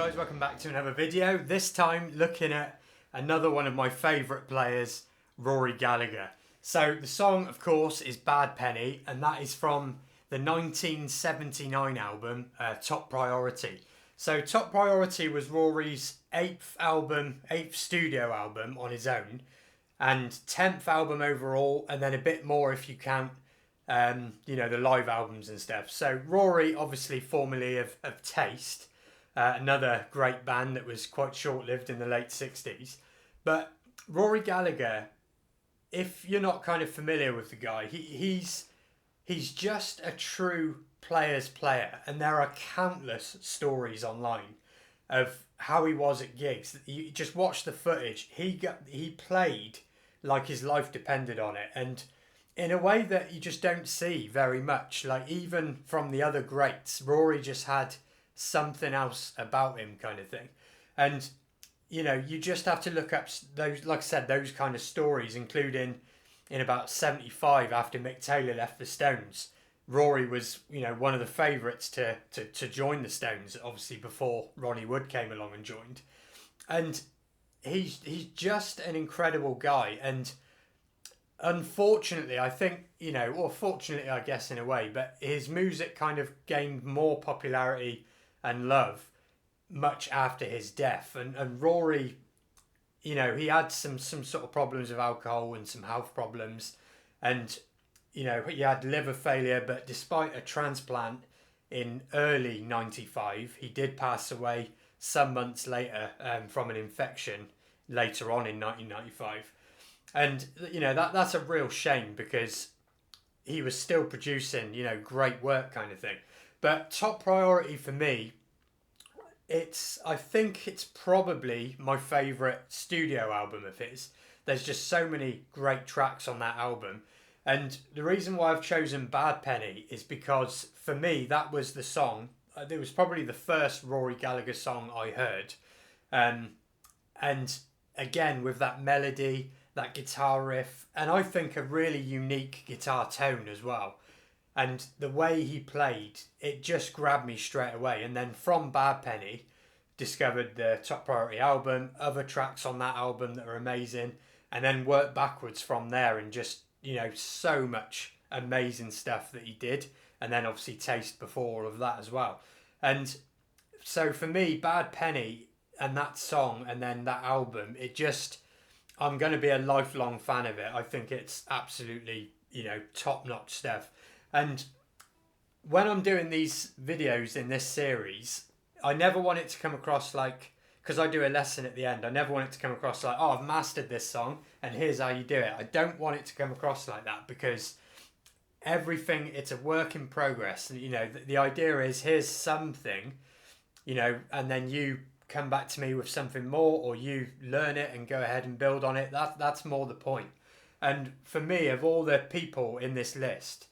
guys, welcome back to another video. This time looking at another one of my favourite players, Rory Gallagher. So the song, of course, is Bad Penny, and that is from the 1979 album, Top Priority. So Top Priority was Rory's eighth studio album on his own, and 10th album overall, and then a bit more if you count the live albums and stuff. So Rory, obviously formerly of Taste, another great band that was quite short-lived in the late 60s. But Rory Gallagher, if you're not kind of familiar with the guy, he's just a true player's player. And there are countless stories online of how he was at gigs. You just watch the footage. He played like his life depended on it. And in a way that you just don't see very much. Like, even from the other greats, Rory just had something else about him, kind of thing. And you just have to look up those, like I said, those kind of stories, including in about 75, after Mick Taylor left the Stones, Rory was one of the favourites to join the Stones, obviously before Ronnie Wood came along and joined. And he's just an incredible guy. And unfortunately, I think, or fortunately, I guess, in a way, but his music kind of gained more popularity and love much after his death. And Rory, he had some sort of problems with alcohol and some health problems. And, he had liver failure, but despite a transplant in early 95, he did pass away some months later from an infection later on in 1995. And, that's a real shame, because he was still producing, great work, kind of thing. But Top Priority for me, I think it's probably my favourite studio album of his. There's just so many great tracks on that album. And the reason why I've chosen Bad Penny is because, for me, that was the song. It was probably the first Rory Gallagher song I heard. And again, with that melody, that guitar riff, and I think a really unique guitar tone as well. And the way he played, it just grabbed me straight away. And then from Bad Penny, discovered the Top Priority album, other tracks on that album that are amazing, and then worked backwards from there, and just, so much amazing stuff that he did. And then obviously Taste before all of that as well. And so for me, Bad Penny and that song and then that album, I'm going to be a lifelong fan of it. I think it's absolutely, top-notch stuff. And when I'm doing these videos in this series, I never want it to come across like, because I do a lesson at the end, I never want it to come across like, oh, I've mastered this song and here's how you do it. I don't want it to come across like that, because everything, it's a work in progress. And, the idea is, here's something, and then you come back to me with something more, or you learn it and go ahead and build on it. That's more the point. And for me, of all the people in this list,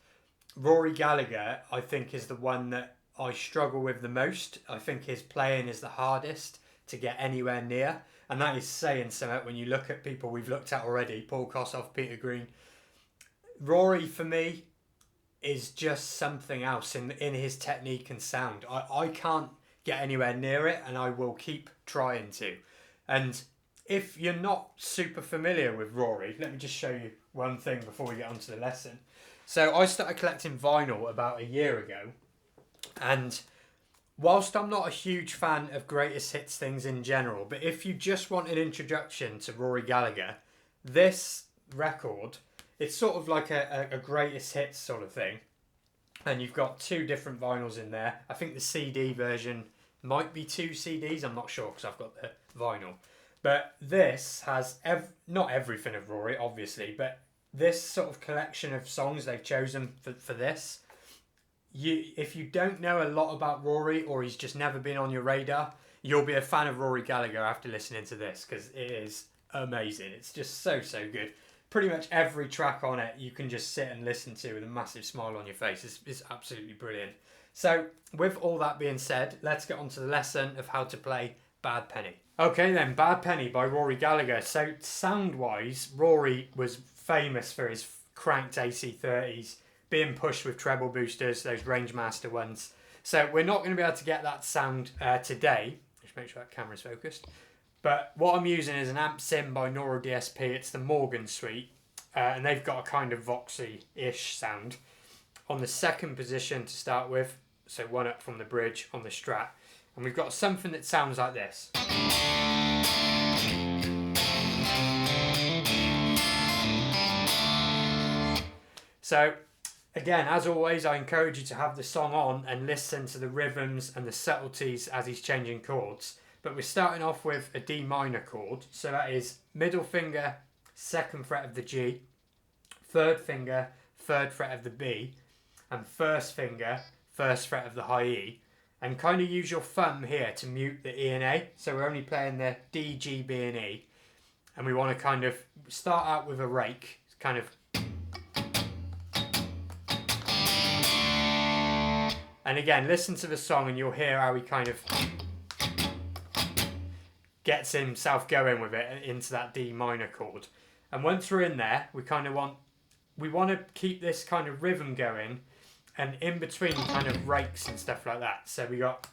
Rory Gallagher, I think, is the one that I struggle with the most. I think his playing is the hardest to get anywhere near, and that is saying something when you look at people we've looked at already: Paul Kossoff, Peter Green. Rory, for me, is just something else in his technique and sound. I can't get anywhere near it, and I will keep trying to. And if you're not super familiar with Rory, let me just show you one thing before we get on to the lesson. So I started collecting vinyl about a year ago, and whilst I'm not a huge fan of greatest hits things in general, but if you just want an introduction to Rory Gallagher, this record, it's sort of like a greatest hits sort of thing. And you've got two different vinyls in there. I think the CD version might be two CDs. I'm not sure, because I've got the vinyl. But this has not everything of Rory, obviously, but this sort of collection of songs they've chosen for this. If you don't know a lot about Rory, or he's just never been on your radar, you'll be a fan of Rory Gallagher after listening to this, because it is amazing. It's just so good. Pretty much every track on it you can just sit and listen to with a massive smile on your face. It's absolutely brilliant. So with all that being said, let's get on to the lesson of how to play Bad Penny. Okay then, Bad Penny by Rory Gallagher. So sound-wise, Rory was famous for his cranked AC30s, being pushed with treble boosters, those Rangemaster ones. So we're not going to be able to get that sound today Just make sure that camera's focused. But what I'm using is an amp sim by Nora DSP. It's the Morgan Suite, and they've got a kind of Voxy-ish sound. On the second position to start with, so one up from the bridge on the Strat, and we've got something that sounds like this. So again, as always, I encourage you to have the song on and listen to the rhythms and the subtleties as he's changing chords. But we're starting off with a D minor chord. So that is middle finger, 2nd fret of the G, 3rd finger, 3rd fret of the B, and 1st finger, 1st fret of the high E. And kind of use your thumb here to mute the E and A. So we're only playing the D, G, B and E. And we want to kind of start out with a rake. It's kind of... And again, listen to the song and you'll hear how he kind of gets himself going with it into that D minor chord. And once we're in there, we want to keep this kind of rhythm going, and in between kind of rakes and stuff like that. So we got,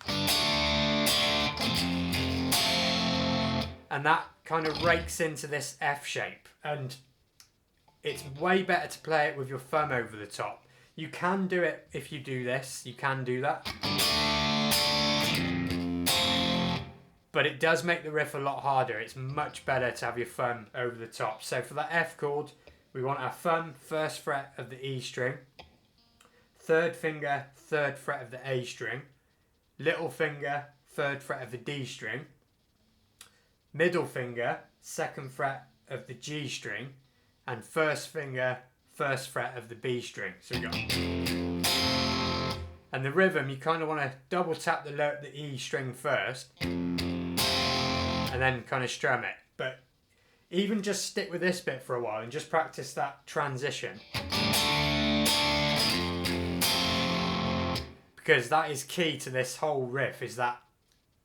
and that kind of rakes into this F shape, and it's way better to play it with your thumb over the top. You can do it if you do this, you can do that. But it does make the riff a lot harder. It's much better to have your thumb over the top. So for that F chord, we want our thumb, 1st fret of the E string, 3rd finger, 3rd fret of the A string, little finger, 3rd fret of the D string, middle finger, 2nd fret of the G string, and 1st finger, 1st fret of the B string. So we got... And the rhythm, you kind of want to double tap the E string first, and then kind of strum it. But even just stick with this bit for a while and just practice that transition, because that is key to this whole riff. Is that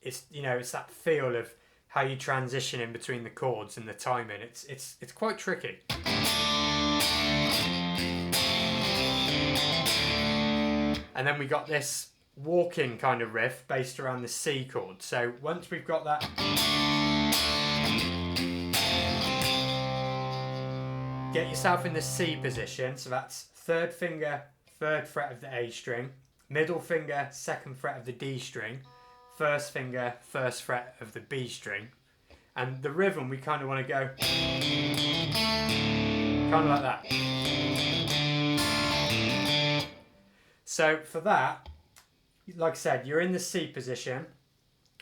it's that feel of how you transition in between the chords and the timing. It's quite tricky. And then we got this walking kind of riff based around the C chord. So once we've got that, get yourself in the C position. So that's 3rd finger, 3rd fret of the A string, middle finger, 2nd fret of the D string, 1st finger, 1st fret of the B string. And the rhythm, we kind of want to go kind of like that. So for that, like I said, you're in the C position,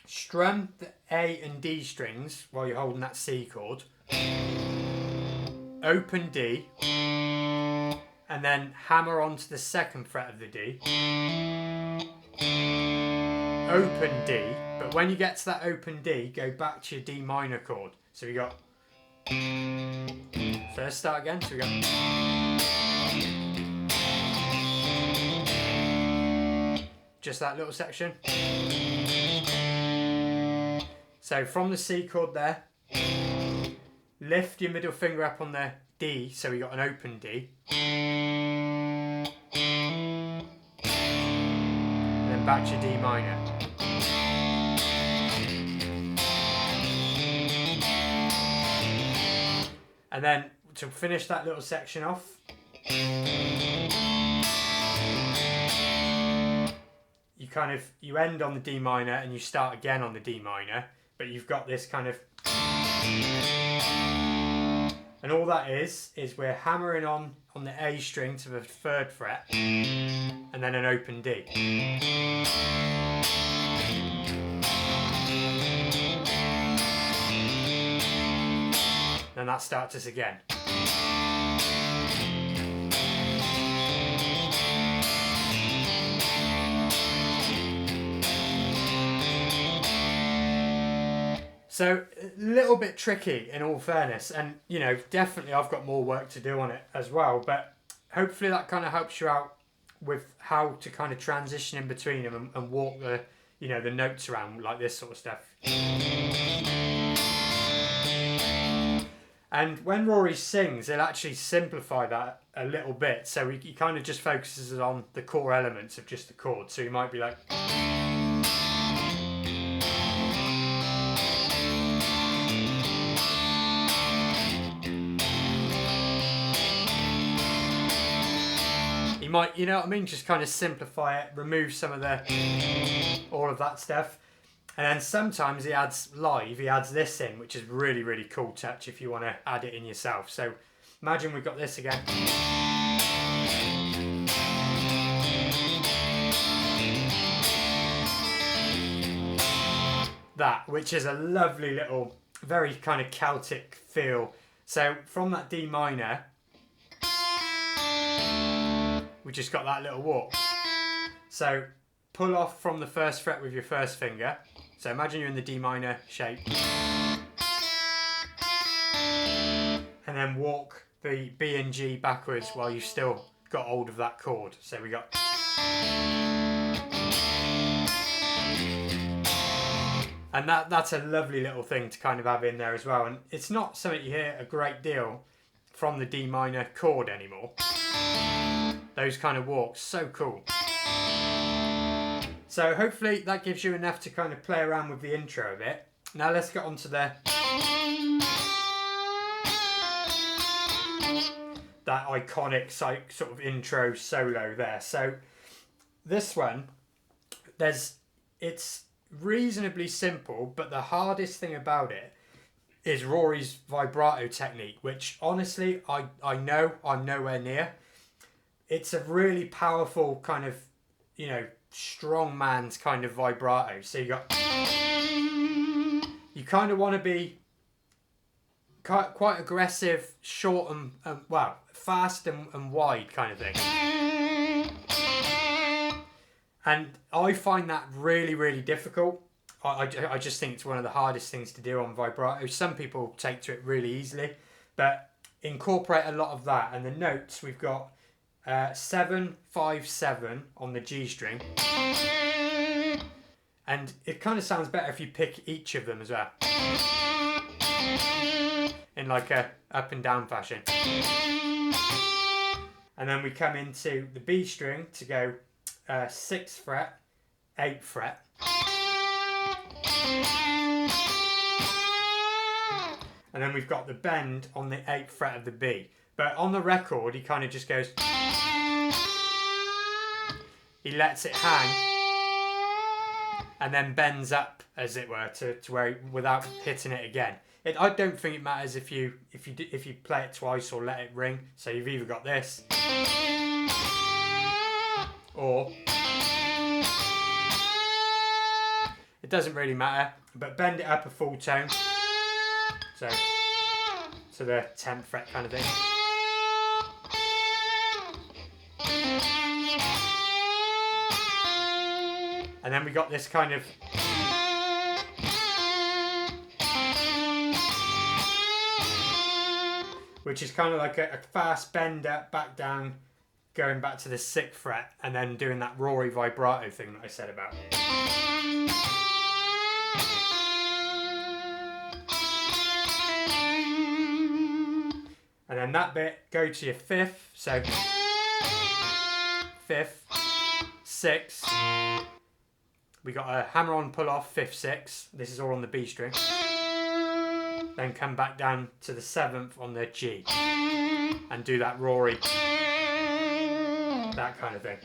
strum the A and D strings while you're holding that C chord, open D, and then hammer onto the 2nd fret of the D, open D, but when you get to that open D, go back to your D minor chord. So we got, so let's start again. So we got, just that little section. So from the C chord there, lift your middle finger up on the D, so we got an open D, and then back to D minor. And then to finish that little section off, you end on the D minor and you start again on the D minor, but you've got this kind of, and all that is we're hammering on the A string to the 3rd fret, and then an open D. Then that starts us again. So a little bit tricky in all fairness, and definitely I've got more work to do on it as well, but hopefully that kind of helps you out with how to kind of transition in between them and walk the the notes around like this sort of stuff. And when Rory sings, he'll actually simplify that a little bit, so he kind of just focuses on the core elements of just the chord. So he might be like, you might, you know what I mean, just kind of simplify it, remove some of the, all of that stuff. And then sometimes he adds this in, which is really, really cool touch if you want to add it in yourself. So imagine we've got this again. That, which is a lovely little, very kind of Celtic feel. So from that D minor, we just got that little walk. So pull off from the first fret with your first finger. So imagine you're in the D minor shape. And then walk the B and G backwards while you've still got hold of that chord. So we got... And that's a lovely little thing to kind of have in there as well. And it's not something you hear a great deal from the D minor chord anymore. Those kind of walks, so cool. So hopefully that gives you enough to kind of play around with the intro a bit. Now let's get on to that iconic sort of intro solo there. So this one, it's reasonably simple, but the hardest thing about it is Rory's vibrato technique, which honestly I know I'm nowhere near. It's a really powerful kind of, you know, strong man's kind of vibrato. So you kind of want to be quite aggressive, short and well, fast and wide kind of thing. And I find that really, really difficult. I just think it's one of the hardest things to do on vibrato. Some people take to it really easily, but incorporate a lot of that. And the notes, we've got 7, 5, 7 on the G string. And it kind of sounds better if you pick each of them as well. In like a up and down fashion. And then we come into the B string to go 6th fret, 8th fret. And then we've got the bend on the 8th fret of the B. But on the record, he kind of just goes... He lets it hang and then bends up, as it were, to where without hitting it again. I don't think it matters if you play it twice or let it ring. So you've either got this or it doesn't really matter, but bend it up a full tone. So the 10th fret kind of thing. And then we got this kind of which is kind of like a fast bend up, back down, going back to the 6th fret, and then doing that Rory vibrato thing that I said about. And then that bit, go to your 5th, so 5th, 6th. We got a hammer on, pull off, 5th, 6th. This is all on the B string. Then come back down to the 7th on the G. And do that Rory. That kind of thing.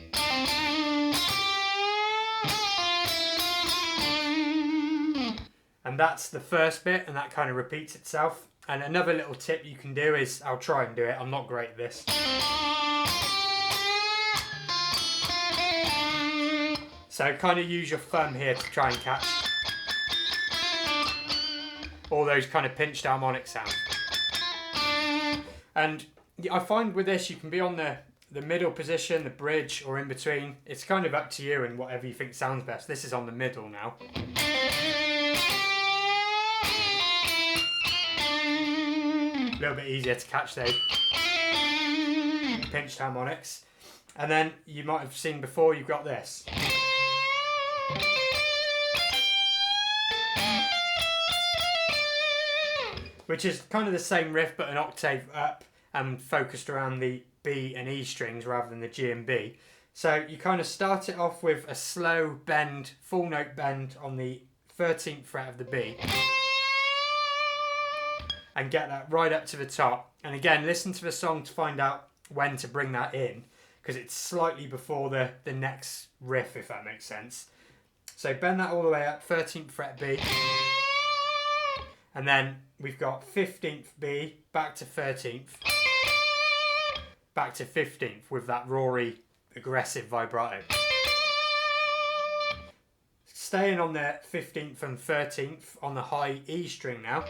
And that's the first bit, and that kind of repeats itself. And another little tip you can do is, I'll try and do it, I'm not great at this. So kind of use your thumb here to try and catch all those kind of pinched harmonic sounds. And I find with this you can be on the middle position, the bridge, or in between. It's kind of up to you and whatever you think sounds best. This is on the middle now. A little bit easier to catch those pinched harmonics. And then you might have seen before, you've got this. Which is kind of the same riff but an octave up and focused around the B and E strings rather than the G and B. So you kind of start it off with a slow bend, full note bend on the 13th fret of the B. And get that right up to the top. And again, listen to the song to find out when to bring that in. because it's slightly before the next riff, if that makes sense. So bend that all the way up, 13th fret B. And then we've got 15th B, back to 13th, back to 15th with that Rory aggressive vibrato. Staying on the 15th and 13th on the high E string now.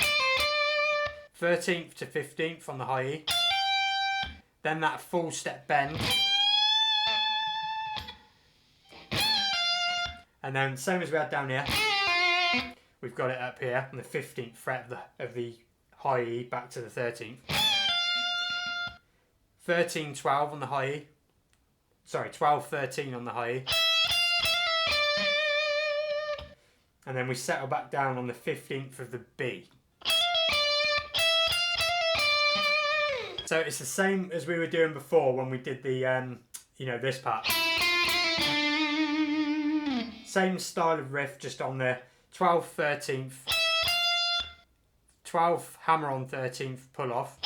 13th to 15th on the high E. Then that full step bend. And then same as we had down here, we've got it up here on the 15th fret of the high E back to the 13th. 13, 12 on the high E. Sorry, 12, 13 on the high E. And then we settle back down on the 15th of the B. So it's the same as we were doing before when we did the, this part. Same style of riff, just on the 12th, 13th, 12th hammer on 13th, pull off.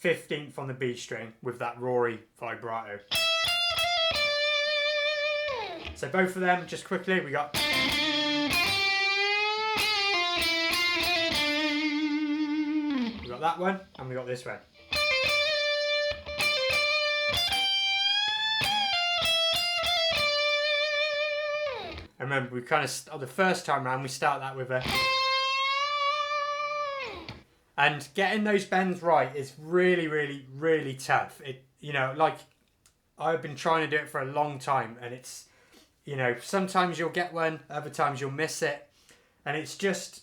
15th on the B string with that Rory vibrato. So both of them, just quickly, we got... We got that one, and we got this one. And remember, we kind of, the first time round, we start that with a... And getting those bends right is really, really, really tough. I've been trying to do it for a long time, and it's, sometimes you'll get one, other times you'll miss it, and it's just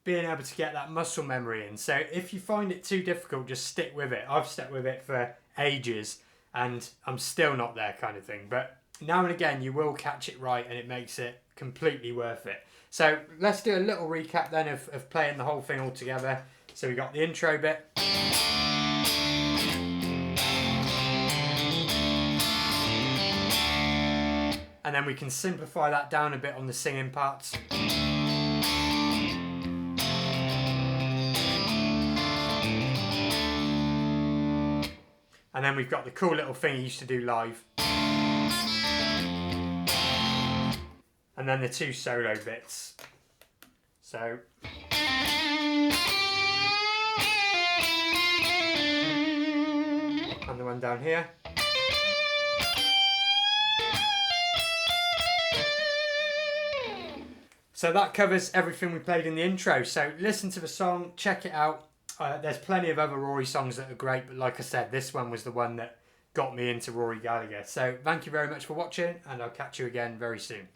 being able to get that muscle memory in. So if you find it too difficult, just stick with it. I've stuck with it for ages, and I'm still not there, kind of thing. But now and again, you will catch it right, and it makes it completely worth it. So let's do a little recap then of playing the whole thing all together. So we got the intro bit. And then we can simplify that down a bit on the singing parts. And then we've got the cool little thing he used to do live. And then the two solo bits. So... And the one down here. So that covers everything we played in the intro. So listen to the song, check it out. There's plenty of other Rory songs that are great, but like I said, this one was the one that got me into Rory Gallagher. So thank you very much for watching, and I'll catch you again very soon.